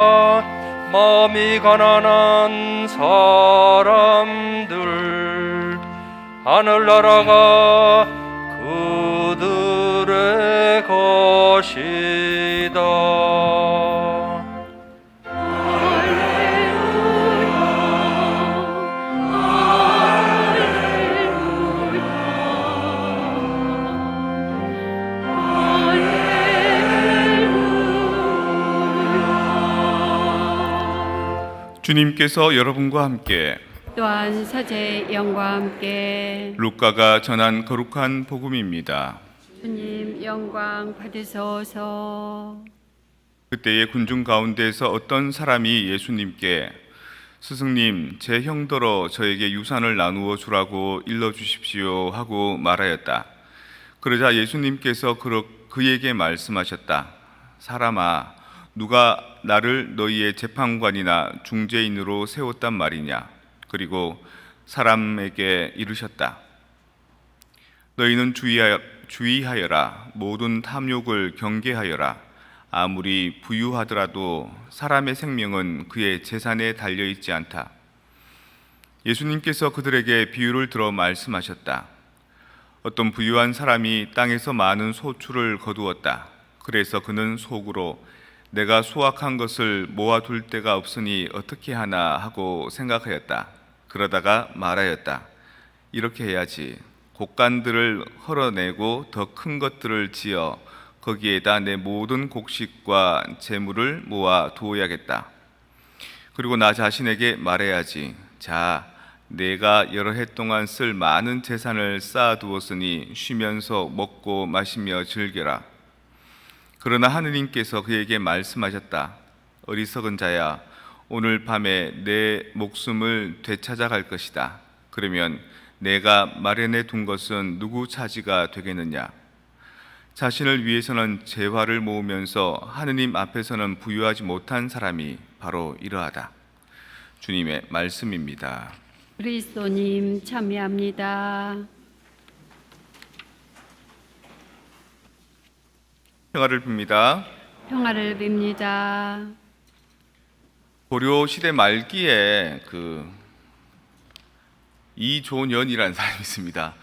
마음이 가난한 사람들 하늘나라가 그들의 것이다. 주님께서 여러분과 함께 또한 사제의 영과 함께 루카가 전한 거룩한 복음입니다. 주님 영광 받으소서. 그때의 군중 가운데서 어떤 사람이 예수님께 스승님, 제 형더러 저에게 유산을 나누어 주라고 일러 주십시오 하고 말하였다. 그러자 예수님께서 그에게 말씀하셨다. 사람아, 누가 나를 너희의 재판관이나 중재인으로 세웠단 말이냐? 그리고 사람에게 이르셨다. 너희는 주의하여라. 모든 탐욕을 경계하여라. 아무리 부유하더라도 사람의 생명은 그의 재산에 달려있지 않다. 예수님께서 그들에게 비유를 들어 말씀하셨다. 어떤 부유한 사람이 땅에서 많은 소출을 거두었다. 그래서 그는 속으로 내가 수확한 것을 모아둘 데가 없으니 어떻게 하나 하고 생각하였다. 그러다가 말하였다. 이렇게 해야지. 곡간들을 헐어내고 더 큰 것들을 지어 거기에다 내 모든 곡식과 재물을 모아 두어야겠다. 그리고 나 자신에게 말해야지. 자, 내가 여러 해 동안 쓸 많은 재산을 쌓아두었으니 쉬면서 먹고 마시며 즐겨라. 그러나 하느님께서 그에게 말씀하셨다. 어리석은 자야, 오늘 밤에 내 목숨을 되찾아갈 것이다. 그러면 내가 마련해 둔 것은 누구 차지가 되겠느냐? 자신을 위해서는 재화를 모으면서 하느님 앞에서는 부유하지 못한 사람이 바로 이러하다. 주님의 말씀입니다. 그리스도님 참여합니다. 평화를 빕니다. 평화를 빕니다. 고려 시대 말기에 이조년이라는 사람이 있습니다.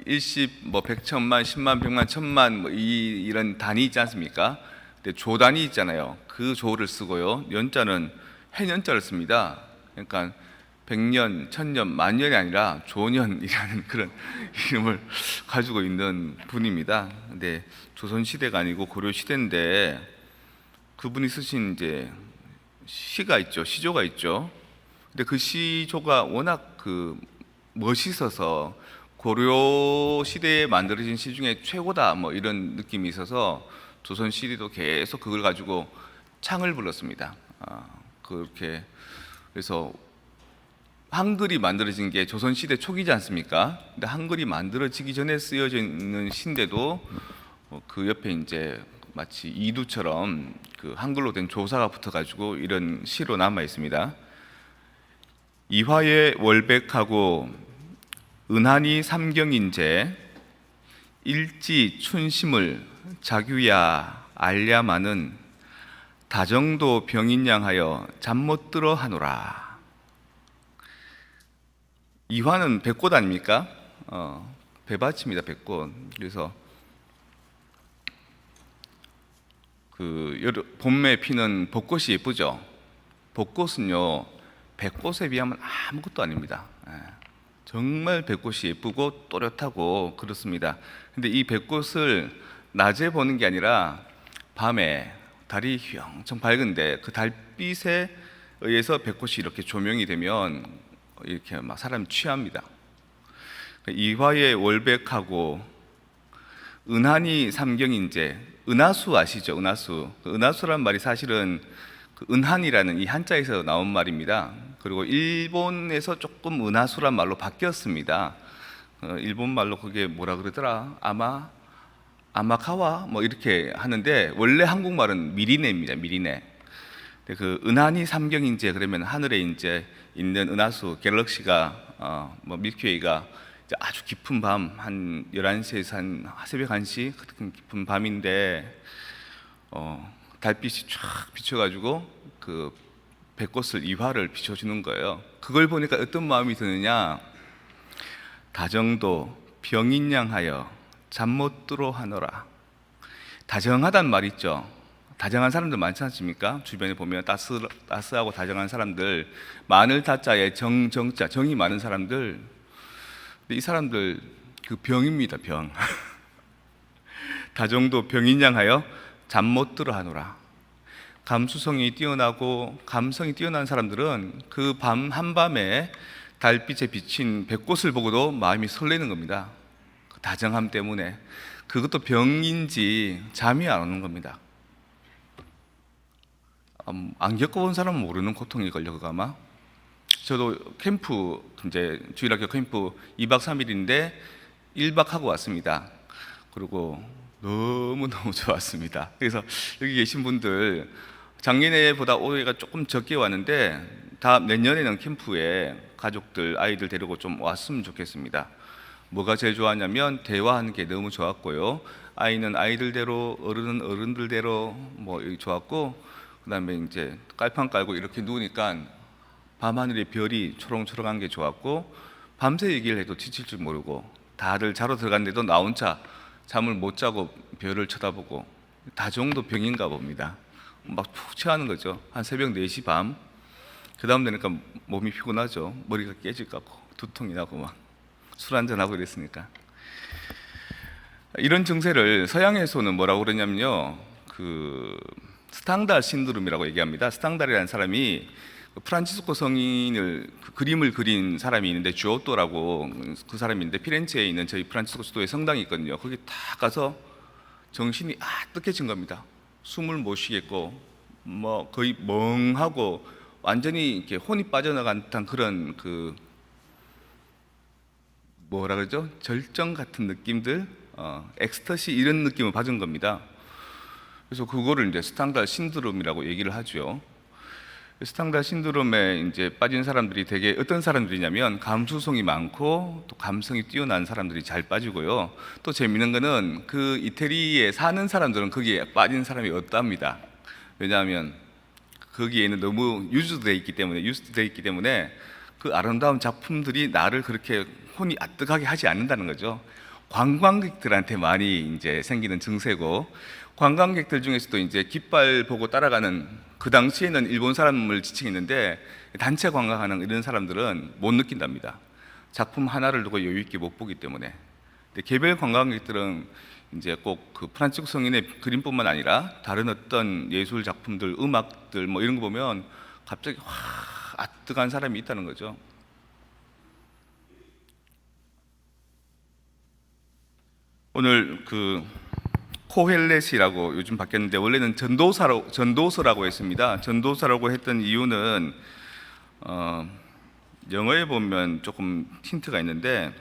일십, 백천만, 십만, 백만, 천만 이런 단위 있지 않습니까? 근데 조단위 있잖아요. 그 조를 쓰고요. 년자는 해년자를 씁니다. 그러니까 백년, 천년, 만년이 아니라 조년이라는 그런 이름을 가지고 있는 분입니다. 근데 조선 시대가 아니고 고려 시대인데 그분이 쓰신 이제 시가 있죠. 시조가 있죠. 근데 그 시조가 워낙 멋있어서 고려 시대에 만들어진 시 중에 최고다 이런 느낌이 있어서 조선 시대도 계속 그걸 가지고 창을 불렀습니다. 그렇게 그래서 한글이 만들어진 게 조선 시대 초기지 않습니까? 근데 한글이 만들어지기 전에 쓰여져 있는 시인데도 그 옆에 이제 마치 이두처럼 그 한글로 된 조사가 붙어가지고 이런 시로 남아 있습니다. 이화에 월백하고 은하니 삼경인제 일지 춘심을 자규야 알야마는 다정도 병인양하여 잠 못 들어 하노라. 이화는 백꽃 아닙니까? 배밭입니다. 백꽃. 그래서 봄에 피는 벚꽃이 예쁘죠. 벚꽃은요 백꽃에 비하면 아무것도 아닙니다. 정말 백꽃이 예쁘고 또렷하고 그렇습니다. 근데 이 백꽃을 낮에 보는 게 아니라 밤에 달이 휘영청 밝은데 그 달빛에 의해서 백꽃이 이렇게 조명이 되면 이렇게 막 사람이 취합니다. 이화에 월백하고 은하니 삼경인제, 은하수 아시죠? 은하수. 은하수란 말이 사실은 은한이라는 이 한자에서 나온 말입니다. 그리고 일본에서 조금 은하수란 말로 바뀌었습니다. 일본 말로 그게 뭐라 그러더라? 아마카와 이렇게 하는데 원래 한국말은 미리네입니다. 미리네. 그 은하니 삼경인제 그러면 하늘에 이제 있는 은하수 갤럭시가 밀키웨이가 아주 깊은 밤 한 11시에서 한 새벽 1시 같은 깊은 밤인데 달빛이 쫙 비춰가지고 그 백꽃을 이화를 비춰주는 거예요. 그걸 보니까 어떤 마음이 드느냐? 다정도 병인양하여 잠 못 들어 하노라. 다정하단 말 있죠. 다정한 사람들 많지 않습니까? 주변에 보면 따스하고 다정한 사람들, 마늘 다자에 정자, 정이 많은 사람들. 근데 이 사람들 그 병입니다, 병. 다정도 병인양하여 잠 못 들어 하노라. 감수성이 뛰어나고 감성이 뛰어난 사람들은 그 밤 한밤에 달빛에 비친 백꽃을 보고도 마음이 설레는 겁니다. 그 다정함 때문에. 그것도 병인지 잠이 안 오는 겁니다. 안 겪어본 사람은 모르는 고통이걸요, 그거 아마. 저도 캠프, 이제 주일학교 캠프 2박 3일인데 1박 하고 왔습니다. 그리고 너무너무 좋았습니다. 그래서 여기 계신 분들 작년에보다 올해가 조금 적게 왔는데 다 내년에는 캠프에 가족들, 아이들 데리고 좀 왔으면 좋겠습니다. 뭐가 제일 좋았냐면 대화하는 게 너무 좋았고요. 아이는 아이들대로, 어른은 어른들대로 뭐 좋았고, 그다음에 이제 깔판 깔고 이렇게 누우니까 밤하늘의 별이 초롱초롱한 게 좋았고, 밤새 얘기를 해도 지칠 줄 모르고, 다들 자러 들어갔는데도 나 혼자 잠을 못 자고 별을 쳐다보고, 다정도 병인가 봅니다. 막 푹 취하는 거죠. 한 새벽 4시 밤. 그 다음 되니까 몸이 피곤하죠. 머리가 깨질 것 같고 두통이 나고 막 술 한잔하고 이랬으니까. 이런 증세를 서양에서는 뭐라고 그러냐면요, 그 스탕달 신드롬이라고 얘기합니다. 스탕달이라는 사람이 프란치스코 성인을 그림을 그린 사람이 있는데 주오또라고 그 사람이 있는데 피렌체에 있는 저희 프란치스코 수도에 성당이 있거든요. 거기 딱 가서 정신이 뜨개진 겁니다. 숨을 못 쉬겠고 뭐 거의 멍하고 완전히 이렇게 혼이 빠져나간 듯한 그런 그 뭐라 그러죠? 절정 같은 느낌들, 엑스터시 이런 느낌을 받은 겁니다. 그래서 그거를 이제 스탕달 신드롬이라고 얘기를 하죠. 스탕달 신드롬에 이제 빠진 사람들이 되게 어떤 사람들이냐면 감수성이 많고 또 감성이 뛰어난 사람들이 잘 빠지고요. 또 재미있는 거는 그 이태리에 사는 사람들은 거기에 빠진 사람이 없답니다. 왜냐하면 거기에는 너무 유스되어 있기 때문에 그 아름다운 작품들이 나를 그렇게 혼이 아뜨하게 하지 않는다는 거죠. 관광객들한테 많이 이제 생기는 증세고, 관광객들 중에서도 이제 깃발 보고 따라가는, 그 당시에는 일본 사람을 지칭했는데 단체 관광하는 이런 사람들은 못 느낀답니다. 작품 하나를 두고 여유 있게 못 보기 때문에. 근데 개별 관광객들은 이제 꼭 그 프란치스코 성인의 그림뿐만 아니라 다른 어떤 예술 작품들, 음악들 뭐 이런 거 보면 갑자기 확 아뜨간 사람이 있다는 거죠. 오늘 그 코헬렛이라고 요즘 바뀌었는데 원래는 전도서라고 했습니다. 전도서라고 했던 이유는 영어에 보면 조금 힌트가 있는데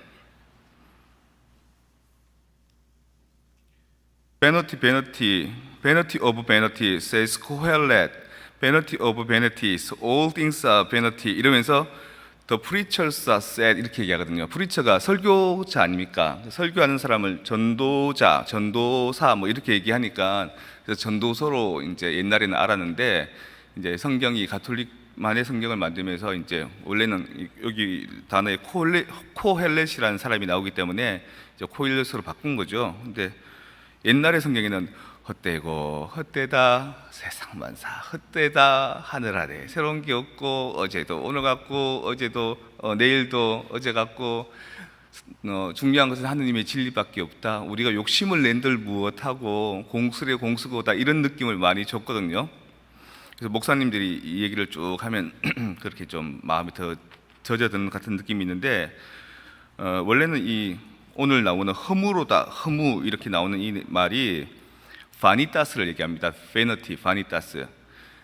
Vanity of vanity says Kohelet. Vanity of vanities, all things are vanity. 이러면서 The preachers are said 이렇게 얘기하거든요. 프리처가 설교자 아닙니까? 설교하는 사람을 전도자, 전도사 뭐 이렇게 얘기하니까 그래서 전도서로 이제 옛날에는 알았는데 이제 성경이 가톨릭만의 성경을 만들면서 이제 원래는 여기 단어에 코헬렛이라는 사람이 나오기 때문에 이제 코헬렛으로 바꾼 거죠. 근데 옛날의 성경에는 헛되고 헛되다 세상만사 헛되다 하늘 아래 새로운 게 없고 어제도 오늘 같고 어제도 내일도 어제 같고 중요한 것은 하느님의 진리밖에 없다. 우리가 욕심을 낸들 무엇하고 공수래 공수고다 이런 느낌을 많이 줬거든요. 그래서 목사님들이 이 얘기를 쭉 하면 그렇게 좀 마음이 더 젖어드는 같은 느낌이 있는데 원래는 이 오늘 나오는 허무로다, 허무 이렇게 나오는 이 말이 바니타스를 얘기합니다. 베너티, 바니타스.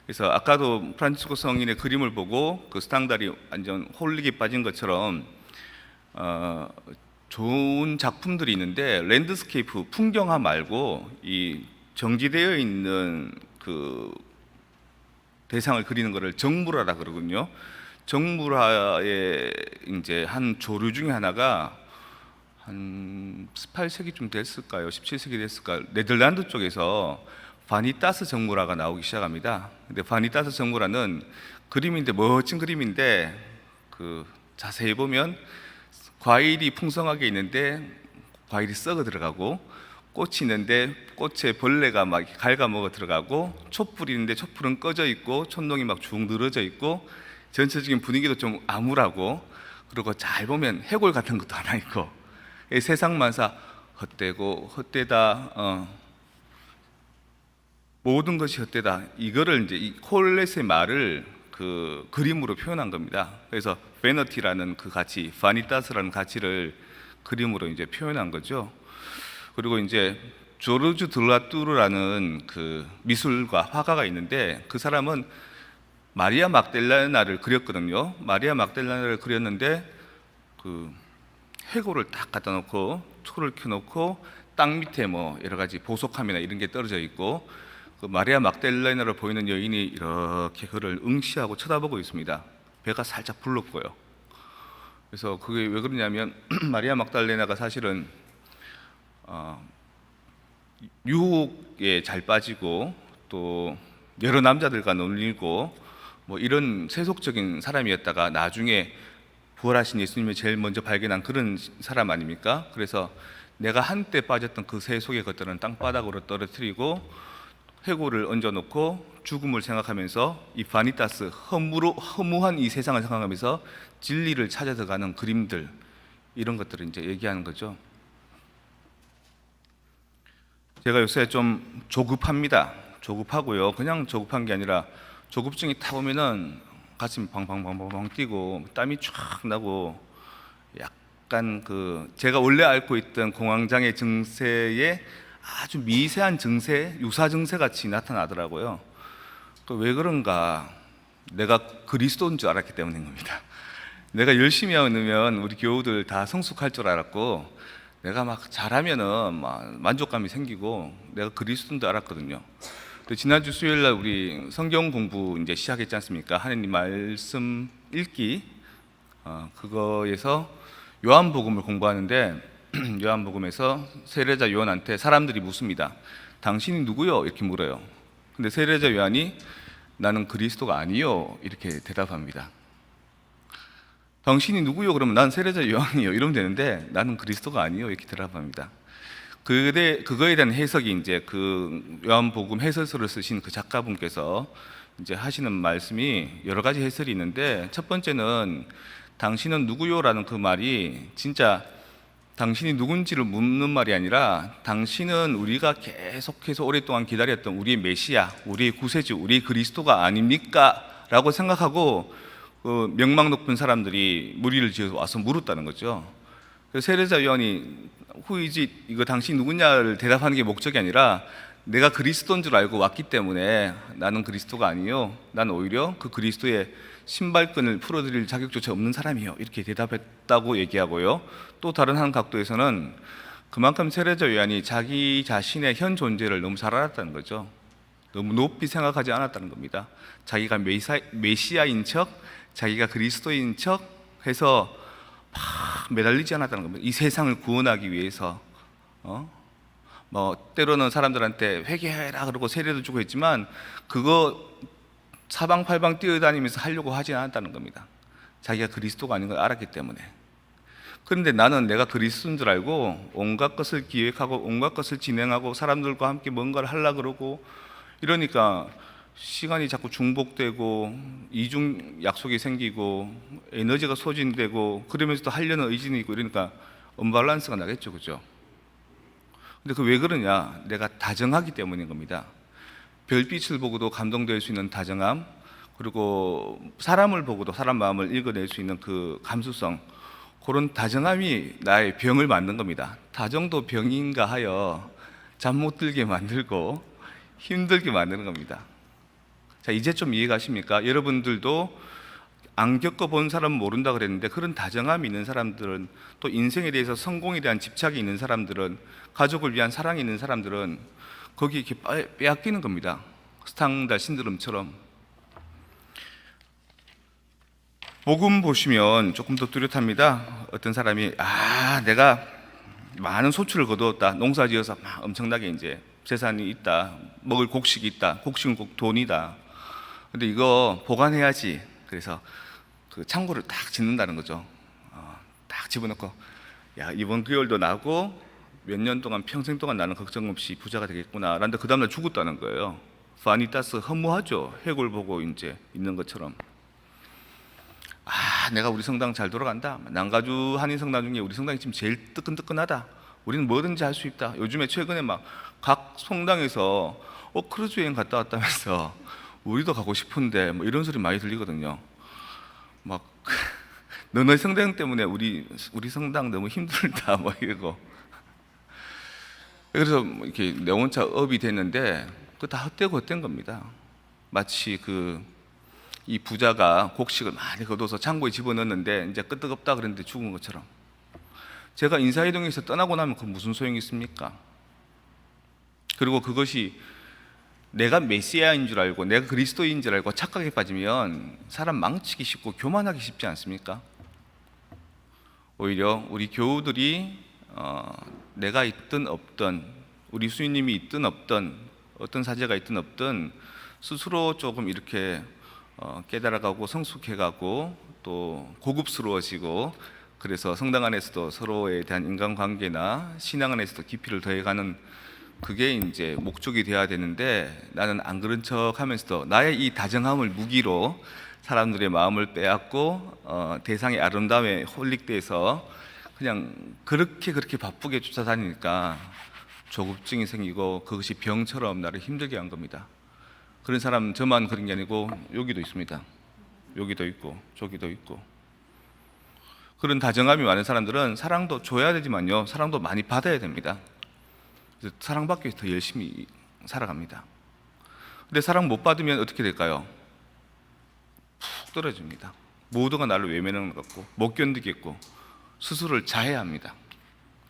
그래서 아까도 프란치스코 성인의 그림을 보고 그 스탕달이 완전 홀릭에 빠진 것처럼 좋은 작품들이 있는데 랜드스케이프, 풍경화 말고 이 정지되어 있는 그 대상을 그리는 것을 정물화라 그러거든요. 정물화의 이제 한 조류 중에 하나가 한 18세기쯤 됐을까요? 17세기 됐을까요? 네덜란드 쪽에서 바니타스 정물화가 나오기 시작합니다. 근데 바니타스 정물화는 그림인데 멋진 그림인데 자세히 보면 과일이 풍성하게 있는데 과일이 썩어 들어가고, 꽃이 있는데 꽃에 벌레가 막 갉아먹어 들어가고, 촛불이 있는데 촛불은 꺼져 있고 촛농이 막 쭉 늘어져 있고, 전체적인 분위기도 좀 암울하고, 그리고 잘 보면 해골 같은 것도 하나 있고, 세상만사 헛되고 헛되다, 모든 것이 헛되다, 이거를 이제 이 콜렛의 말을 그림으로 표현한 겁니다. 그래서 베너티라는 그 가치, 바니타스라는 가치를 그림으로 이제 표현한 거죠. 그리고 이제 조르주 들라뚜르라는 그 미술가, 화가가 있는데, 그 사람은 마리아 막델라나를 그렸거든요. 마리아 막델라나를 그렸는데 그 해골을 딱 갖다 놓고 초를 켜놓고 땅 밑에 뭐 여러 가지 보석함이나 이런 게 떨어져 있고, 그 마리아 막델라나로 보이는 여인이 이렇게 그를 응시하고 쳐다보고 있습니다. 배가 살짝 불렀고요. 그래서 그게 왜 그러냐면 마리아 막달레나가 사실은 유혹에 잘 빠지고 또 여러 남자들과 놀리고 뭐 이런 세속적인 사람이었다가 나중에 부활하신 예수님을 제일 먼저 발견한 그런 사람 아닙니까? 그래서 내가 한때 빠졌던 그 세속의 것들은 땅바닥으로 떨어뜨리고 해골을 얹어놓고 죽음을 생각하면서 이 바니타스, 허무한 이 세상을 생각하면서 진리를 찾아서 가는 그림들, 이런 것들을 이제 얘기하는 거죠. 제가 요새 좀 조급합니다. 조급하고요. 그냥 조급한 게 아니라 조급증이 타보면은 가슴이 방방방방 뛰고 땀이 쫙 나고, 약간 제가 원래 앓고 있던 공황장애 증세의 아주 미세한 증세, 유사 증세 같이 나타나더라고요. 왜 그런가? 내가 그리스도인 줄 알았기 때문인 겁니다. 내가 열심히 하면 우리 교우들 다 성숙할 줄 알았고, 내가 막 잘하면은 막 만족감이 생기고 내가 그리스도인 줄 알았거든요. 지난주 수요일 날 우리 성경 공부 이제 시작했지 않습니까? 하나님 말씀 읽기, 그거에서 요한복음을 공부하는데, 요한복음에서 세례자 요한한테 사람들이 묻습니다. 당신이 누구요? 이렇게 물어요. 근데 세례자 요한이 나는 그리스도가 아니요, 이렇게 대답합니다. 당신이 누구요? 그러면 난 세례자 요한이요, 이러면 되는데 나는 그리스도가 아니요, 이렇게 대답합니다. 그거에 대한 해석이 이제 그 요한복음 해설서를 쓰신 그 작가분께서 이제 하시는 말씀이 여러 가지 해설이 있는데, 첫 번째는 당신은 누구요라는 그 말이 진짜 당신이 누군지를 묻는 말이 아니라, 당신은 우리가 계속해서 오랫동안 기다렸던 우리의 메시아, 우리의 구세주, 우리의 그리스도가 아닙니까? 라고 생각하고 그 명망 높은 사람들이 무리를 지어서 와서 물었다는 거죠. 그래서 세례자 요한이 후이지 이거 당신 누구냐를 대답하는 게 목적이 아니라, 내가 그리스도인 줄 알고 왔기 때문에 나는 그리스도가 아니요, 난 오히려 그 그리스도의 신발끈을 풀어드릴 자격조차 없는 사람이요, 이렇게 대답했다고 얘기하고요. 또 다른 한 각도에서는 그만큼 세례자 요한이 자기 자신의 현 존재를 너무 잘 알았다는 거죠. 너무 높이 생각하지 않았다는 겁니다. 자기가 메시아인 척, 자기가 그리스도인 척 해서 막 매달리지 않았다는 겁니다. 이 세상을 구원하기 위해서 뭐 때로는 사람들한테 회개해라 그러고 세례도 주고 했지만, 그거 사방팔방 뛰어다니면서 하려고 하지 않았다는 겁니다. 자기가 그리스도가 아닌 걸 알았기 때문에. 그런데 나는 내가 그리스도인 줄 알고 온갖 것을 기획하고 온갖 것을 진행하고 사람들과 함께 뭔가를 하려고 그러고 이러니까 시간이 자꾸 중복되고 이중 약속이 생기고 에너지가 소진되고, 그러면서도 하려는 의지는 있고, 이러니까 언밸런스가 나겠죠, 그죠? 근데 그 왜 그러냐? 내가 다정하기 때문인 겁니다. 별빛을 보고도 감동될 수 있는 다정함, 그리고 사람을 보고도 사람 마음을 읽어낼 수 있는 그 감수성, 그런 다정함이 나의 병을 만든 겁니다. 다정도 병인가 하여 잠 못 들게 만들고 힘들게 만드는 겁니다. 자, 이제 좀 이해가십니까? 여러분들도 안 겪어본 사람은 모른다 그랬는데, 그런 다정함이 있는 사람들은, 또 인생에 대해서 성공에 대한 집착이 있는 사람들은, 가족을 위한 사랑이 있는 사람들은 거기에 이렇게 빼앗기는 겁니다. 스탕달 신드롬처럼. 복음 보시면 조금 더 뚜렷합니다. 어떤 사람이 내가 많은 소출을 거두었다, 농사지어서 막 엄청나게 이제 재산이 있다, 먹을 곡식이 있다, 곡식은 꼭 돈이다. 근데 이거 보관해야지. 그래서 그 창고를 딱 짓는다는 거죠. 딱 집어넣고, 야, 이번 기월도 나고 몇 년 동안 평생 동안 나는 걱정 없이 부자가 되겠구나. 라는데 그 다음날 죽었다는 거예요. 바니타스, 허무하죠. 해골 보고 이제 있는 것처럼. 내가 우리 성당 잘 돌아간다. 남가주 한인 성당 중에 우리 성당이 지금 제일 뜨끈뜨끈하다. 우리는 뭐든지 할 수 있다. 요즘에 최근에 막 각 성당에서 크루즈 여행 갔다 왔다면서 우리도 가고 싶은데 뭐 이런 소리 많이 들리거든요. 막 너네 성당 때문에 우리 성당 너무 힘들다 뭐 이러고. 그래서 이렇게 내원차 업이 됐는데 그 다 헛되고 헛된 겁니다. 마치 이 부자가 곡식을 많이 거둬서 창고에 집어넣었는데 이제 끄떡없다 그랬는데 죽은 것처럼. 제가 인사이동에서 떠나고 나면 그 무슨 소용이 있습니까? 그리고 그것이 내가 메시아인 줄 알고 내가 그리스도인 줄 알고 착각에 빠지면 사람 망치기 쉽고 교만하기 쉽지 않습니까? 오히려 우리 교우들이 내가 있든 없든 우리 수인님이 있든 없든 어떤 사제가 있든 없든 스스로 조금 이렇게 깨달아가고 성숙해가고 또 고급스러워지고, 그래서 성당 안에서도 서로에 대한 인간관계나 신앙 안에서도 깊이를 더해가는 그게 이제 목적이 돼야 되는데, 나는 안 그런 척하면서도 나의 이 다정함을 무기로 사람들의 마음을 빼앗고 대상의 아름다움에 홀릭돼서 그냥 그렇게 바쁘게 쫓아다니니까 조급증이 생기고 그것이 병처럼 나를 힘들게 한 겁니다. 그런 사람 저만 그런 게 아니고 여기도 있습니다. 여기도 있고 저기도 있고. 그런 다정함이 많은 사람들은 사랑도 줘야 되지만요, 사랑도 많이 받아야 됩니다. 그래서 사랑받기 위해서 더 열심히 살아갑니다. 근데 사랑 못 받으면 어떻게 될까요? 푹 떨어집니다. 모두가 나를 외면하는 것 같고 못 견디겠고 스스로를 자해합니다.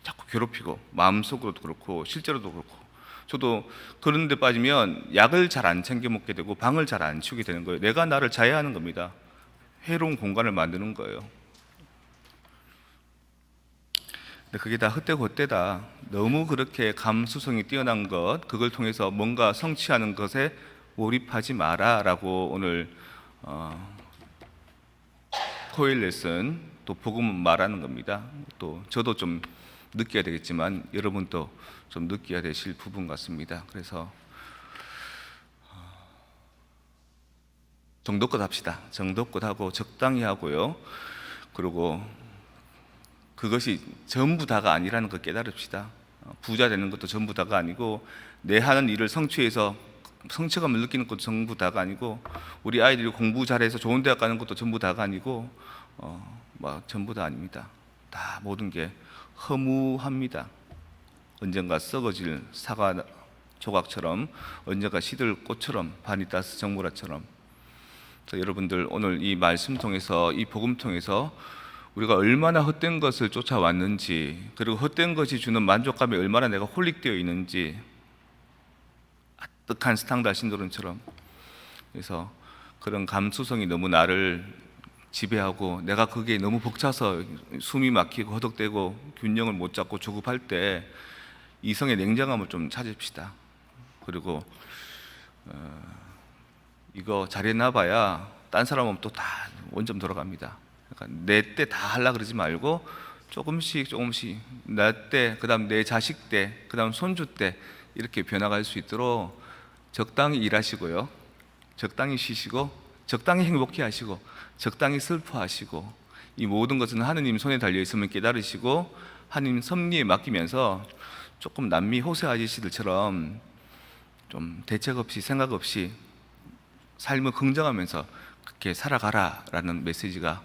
자꾸 괴롭히고 마음속으로도 그렇고 실제로도 그렇고. 저도 그런 데 빠지면 약을 잘 안 챙겨 먹게 되고 방을 잘 안 치우게 되는 거예요. 내가 나를 자해하는 겁니다. 해로운 공간을 만드는 거예요. 근데 그게 다 헛되고 헛되다. 너무 그렇게 감수성이 뛰어난 것, 그걸 통해서 뭔가 성취하는 것에 몰입하지 마라 라고 오늘 토요일 레슨 또 복음은 말하는 겁니다. 또 저도 좀 느껴야 되겠지만 여러분도 좀 느껴야 되실 부분 같습니다. 그래서 정도껏 합시다. 정도껏 하고 적당히 하고요. 그리고 그것이 전부 다가 아니라는 걸 깨달읍시다. 부자 되는 것도 전부 다가 아니고, 내 하는 일을 성취해서 성취감을 느끼는 것도 전부 다가 아니고, 우리 아이들이 공부 잘해서 좋은 대학 가는 것도 전부 다가 아니고, 전부 다 아닙니다. 다 모든 게 허무합니다. 언젠가 썩어질 사과 조각처럼, 언젠가 시들 꽃처럼, 바니타스 정보라처럼. 여러분들 오늘 이 말씀 통해서, 이 복음 통해서 우리가 얼마나 헛된 것을 쫓아왔는지, 그리고 헛된 것이 주는 만족감에 얼마나 내가 홀릭되어 있는지, 아득한 스탕달 신도론처럼. 그래서 그런 감수성이 너무 나를 지배하고 내가 그게 너무 벅차서 숨이 막히고 허덕대고 균형을 못 잡고 조급할 때 이성의 냉정함을 좀 찾읍시다. 그리고 이거 잘해놔봐야 딴 사람은 또 다 원점 돌아갑니다. 그러니까 내 때 다 하려고 그러지 말고 조금씩 나 때, 그 다음 내 자식 때, 그 다음 손주 때 이렇게 변화갈 수 있도록 적당히 일하시고요, 적당히 쉬시고, 적당히 행복해 하시고, 적당히 슬퍼하시고, 이 모든 것은 하느님 손에 달려있음을 깨달으시고 하느님 섭리에 맡기면서 조금 남미 호세 아저씨들처럼 좀 대책 없이 생각 없이 삶을 긍정하면서 그렇게 살아가라라는 메시지가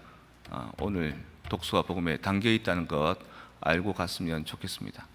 오늘 독수와 복음에 담겨 있다는 것 알고 갔으면 좋겠습니다.